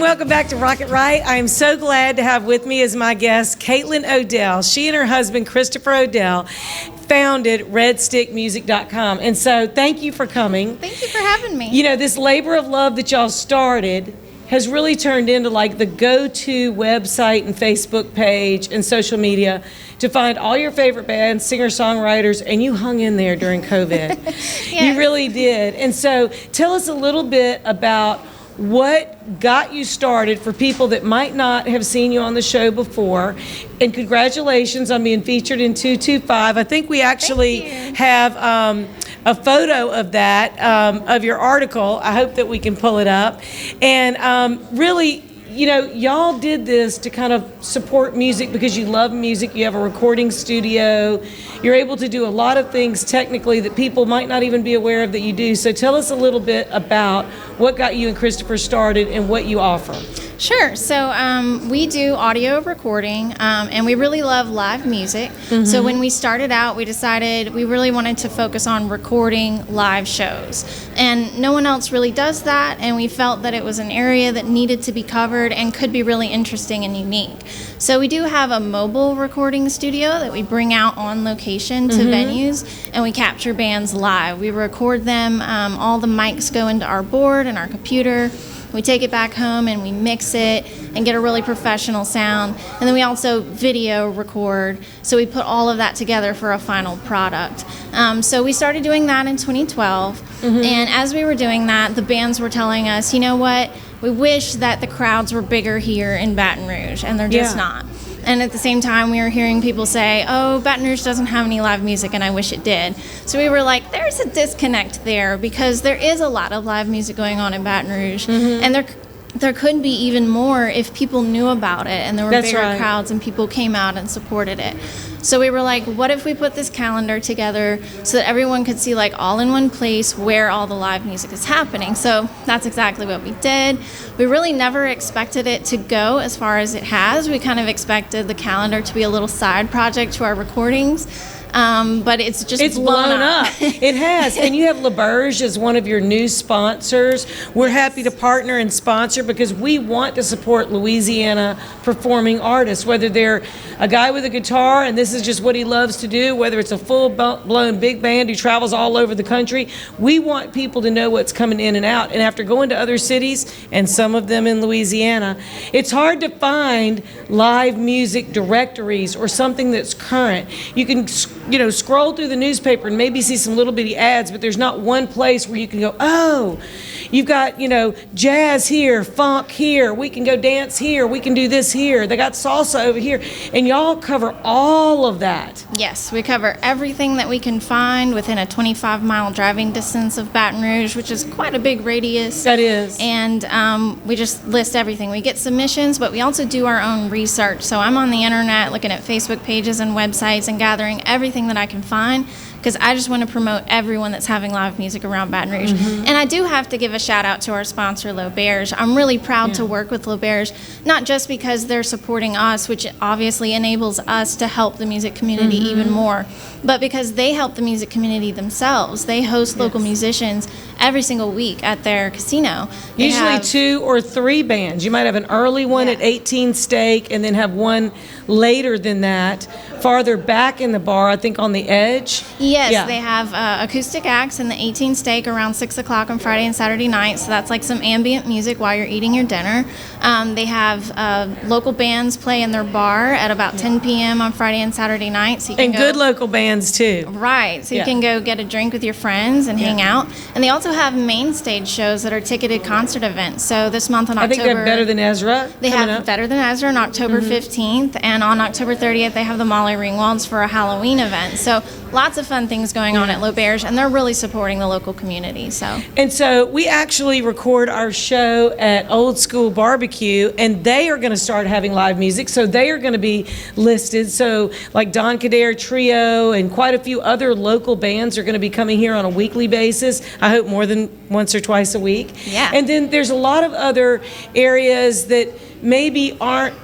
welcome back to Rock It Right. I am so glad to have with me as my guest Caitlyn Odell. She and her husband Christopher Odell founded redstickmusic.com. And so thank you for coming. Thank you for having me. You know, this labor of love that y'all started has really turned into like the go-to website and Facebook page and social media to find all your favorite bands, singer-songwriters, and you hung in there during COVID. Yes. You really did. And so tell us a little bit about what got you started for people that might not have seen you on the show before. And congratulations on being featured in 225. I think we actually have a photo of that, of your article. I hope that we can pull it up. And really, you know, y'all did this to kind of support music because you love music. You have a recording studio. You're able to do a lot of things technically that people might not even be aware of that you do. So tell us a little bit about what got you and Christopher started and what you offer. Sure. So we do audio recording, and we really love live music. Mm-hmm. So when we started out, we decided we really wanted to focus on recording live shows. And no one else really does that, and we felt that it was an area that needed to be covered and could be really interesting and unique. So we do have a mobile recording studio that we bring out on location to venues, and we capture bands live. We record them. All the mics go into our board and our computer. We take it back home and we mix it and get a really professional sound. And then we also video record. So we put all of that together for a final product. So we started doing that in 2012. And as we were doing that, the bands were telling us, you know what, we wish that the crowds were bigger here in Baton Rouge, and they're just not. And at the same time, we were hearing people say, oh, Baton Rouge doesn't have any live music, and I wish it did. So we were like, there's a disconnect there, because there is a lot of live music going on in Baton Rouge. And there could be even more if people knew about it, and there were bigger crowds and people came out and supported it. So we were like, what if we put this calendar together so that everyone could see, like, all in one place where all the live music is happening? So that's exactly what we did. We really never expected it to go as far as it has. We kind of expected the calendar to be a little side project to our recordings. But it's just blown up. It has. And you have LaBerge as one of your new sponsors. We're happy to partner and sponsor because we want to support Louisiana performing artists, whether they're a guy with a guitar and this is just what he loves to do, whether it's a full-blown big band who travels all over the country. We want people to know what's coming in and out. And after going to other cities, and some of them in Louisiana, it's hard to find live music directories or something that's current. You can scroll through the newspaper and maybe see some little bitty ads, but there's not one place where you can go, oh, you've got, jazz here, funk here, we can go dance here, we can do this here, they got salsa over here, and y'all cover all of that. Yes, we cover everything that we can find within a 25-mile driving distance of Baton Rouge, which is quite a big radius. That is. And we just list everything. We get submissions, but we also do our own research. So I'm on the internet looking at Facebook pages and websites and gathering everything that I can find, because I just want to promote everyone that's having live music around Baton Rouge. And I do have to give a shout out to our sponsor, LaBerge. I'm really proud to work with LaBerge, not just because they're supporting us, which obviously enables us to help the music community even more, but because they help the music community themselves. They host local musicians every single week at their casino. Usually 2 or 3 bands. You might have an early one at 18 Steak and then have one later than that, farther back in the bar, I think on the edge. Yes, they have acoustic acts in the 18 Steak around 6 o'clock on Friday and Saturday nights. So that's like some ambient music while you're eating your dinner. They have local bands play in their bar at about 10 p.m. on Friday and Saturday nights. So you can good local bands too. Right, so you can go get a drink with your friends and hang out. And they also have main stage shows that are ticketed concert events. So this month on October... I think they have Better Than Ezra. They have Better Than Ezra on October 15th. And on October 30th, they have the Molly Ringwalds for a Halloween event. So lots of fun things going on at LaBerge, and they're really supporting the local community. And so we actually record our show at Old School Barbecue, and they are going to start having live music, so they are going to be listed. So like Don Kader Trio and quite a few other local bands are going to be coming here on a weekly basis. I hope more than once or twice a week. Yeah. And then there's a lot of other areas that maybe aren't,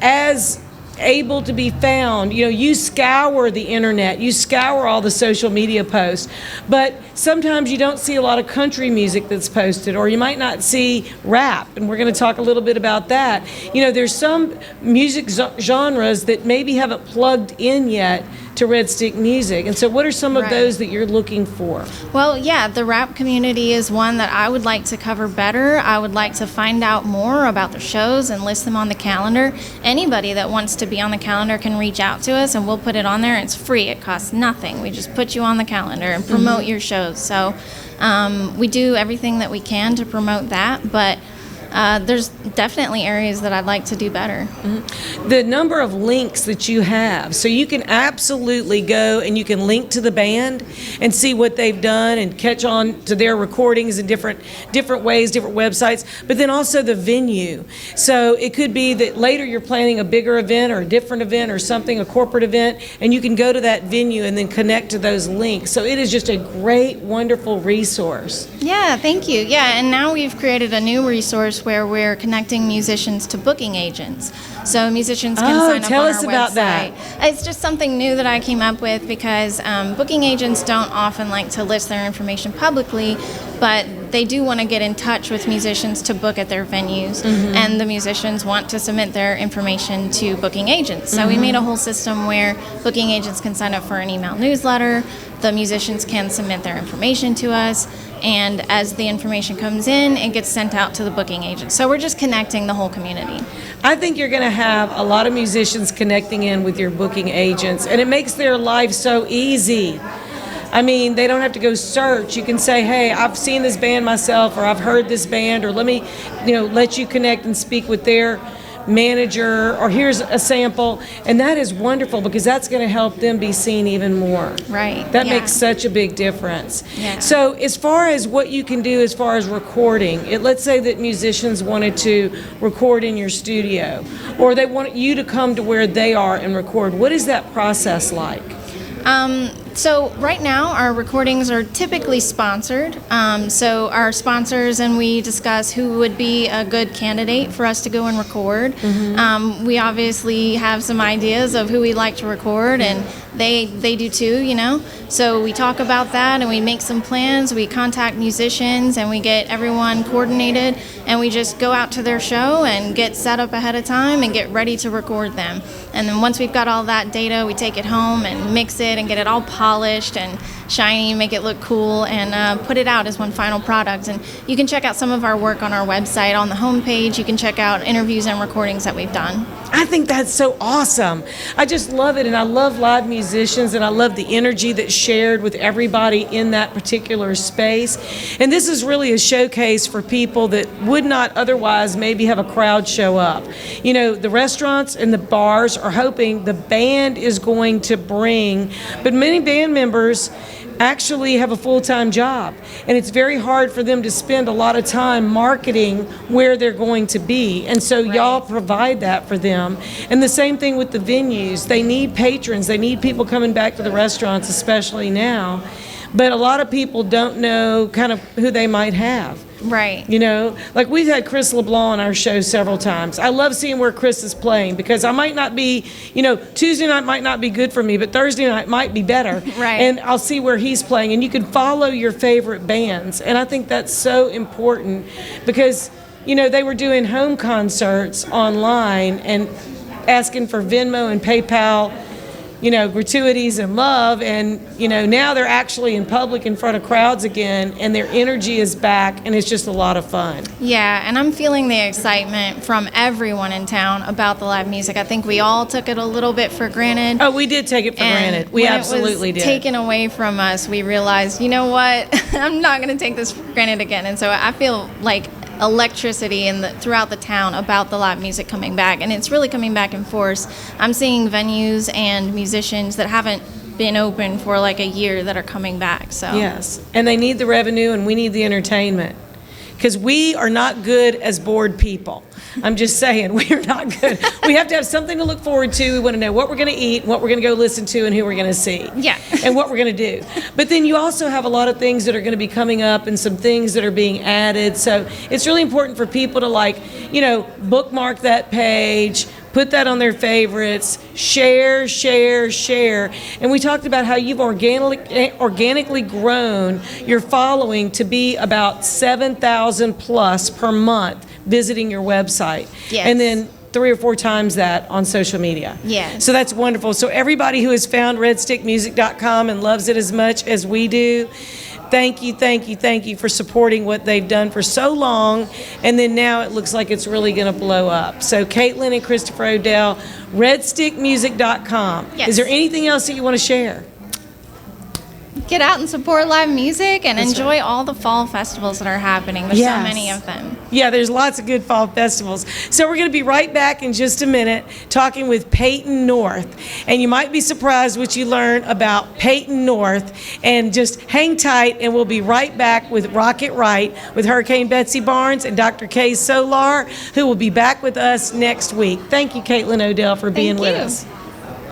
as able to be found. You know, you scour the internet, you scour all the social media posts, but sometimes you don't see a lot of country music that's posted, or you might not see rap, and we're going to talk a little bit about that. You know, there's some music genres that maybe haven't plugged in yet to Red Stick Music. And so what are some of those that you're looking for? Well, yeah, the rap community is one that I would like to cover better. I would like to find out more about the shows and list them on the calendar. Anybody that wants to be on the calendar can reach out to us and we'll put it on there. It's free. It costs nothing. We just put you on the calendar and promote your shows. So we do everything that we can to promote that, but there's definitely areas that I'd like to do better. The number of links that you have, so you can absolutely go and you can link to the band and see what they've done and catch on to their recordings in different ways, different websites, but then also the venue. So it could be that later you're planning a bigger event or a different event or something, a corporate event, and you can go to that venue and then connect to those links. So it is just a great, wonderful resource. Yeah, thank you. Yeah, and now we've created a new resource where we're connecting musicians to booking agents. So musicians can sign up tell on us our about website. that. It's just something new that I came up with because booking agents don't often like to list their information publicly, but they do want to get in touch with musicians to book at their venues, and the musicians want to submit their information to booking agents. So we made a whole system where booking agents can sign up for an email newsletter, the musicians can submit their information to us, and as the information comes in, it gets sent out to the booking agent. So we're just connecting the whole community. I think you're going to have a lot of musicians connecting in with your booking agents, and it makes their life so easy. I mean, they don't have to go search. You can say, hey, I've seen this band myself, or I've heard this band, or let me, let you connect and speak with their manager, or here's a sample. And that is wonderful because that's going to help them be seen even more. Right. That makes such a big difference. Yeah. So as far as what you can do as far as recording, let's say that musicians wanted to record in your studio, or they want you to come to where they are and record. What is that process like? So right now our recordings are typically sponsored. So our sponsors and we discuss who would be a good candidate for us to go and record. We obviously have some ideas of who we'd like to record, and they do too, So we talk about that and we make some plans. We contact musicians and we get everyone coordinated, and we just go out to their show and get set up ahead of time and get ready to record them. And then once we've got all that data, we take it home and mix it and get it all polished and shiny, make it look cool, and put it out as one final product. And you can check out some of our work on our website. On the homepage, you can check out interviews and recordings that we've done. I think that's so awesome. I just love it, and I love live musicians, and I love the energy that's shared with everybody in that particular space. And this is really a showcase for people that would not otherwise maybe have a crowd show up. The restaurants and the bars are hoping the band is going to bring, but many band members actually have a full-time job, and it's very hard for them to spend a lot of time marketing where they're going to be, and so y'all provide that for them. And the same thing with the venues. They need patrons, they need people coming back to the restaurants, especially now, but a lot of people don't know kind of who they might have. Right. Like we've had Chris LeBlanc on our show several times. I love seeing where Chris is playing because I might not be, Tuesday night might not be good for me, but Thursday night might be better. Right. And I'll see where he's playing, and you can follow your favorite bands. And I think that's so important because, they were doing home concerts online and asking for Venmo and PayPal, gratuities and love, and now they're actually in public in front of crowds again, and their energy is back, and it's just a lot of fun. Yeah, and I'm feeling the excitement from everyone in town about the live music. I think we all took it a little bit for granted. Oh, we did take it for granted. We absolutely did. Taken away from us, we realized, you know what, I'm not going to take this for granted again. And so I feel like electricity throughout the town about the live music coming back, and it's really coming back in force. I'm seeing venues and musicians that haven't been open for like a year that are coming back. So yes, and they need the revenue, and we need the entertainment because we are not good as bored people. I'm just saying, we're not good. We have to have something to look forward to. We want to know what we're going to eat, what we're going to go listen to, and who we're going to see. Yeah. And what we're going to do. But then you also have a lot of things that are going to be coming up and some things that are being added. So it's really important for people to bookmark that page, put that on their favorites, share, share, share. And we talked about how you've organically grown your following to be about 7,000 plus per month visiting your website. Yes. And then 3 or 4 times that on social media. Yes. So that's wonderful. So everybody who has found redstickmusic.com and loves it as much as we do, thank you, thank you, thank you for supporting what they've done for so long. And then now it looks like it's really going to blow up. So Caitlyn and Christopher Odell, redstickmusic.com. Yes. Is there anything else that you want to share? Get out and support live music and That's enjoy right. all the fall festivals that are happening. There's Yes. so many of them. Yeah, there's lots of good fall festivals. So we're going to be right back in just a minute talking with Peyton North. And you might be surprised what you learn about Peyton North. And just hang tight, and we'll be right back with Rocket Right with Hurricane Betsy Barnes and Dr. Kay Solar, who will be back with us next week. Thank you, Caitlyn Odell, for being with us.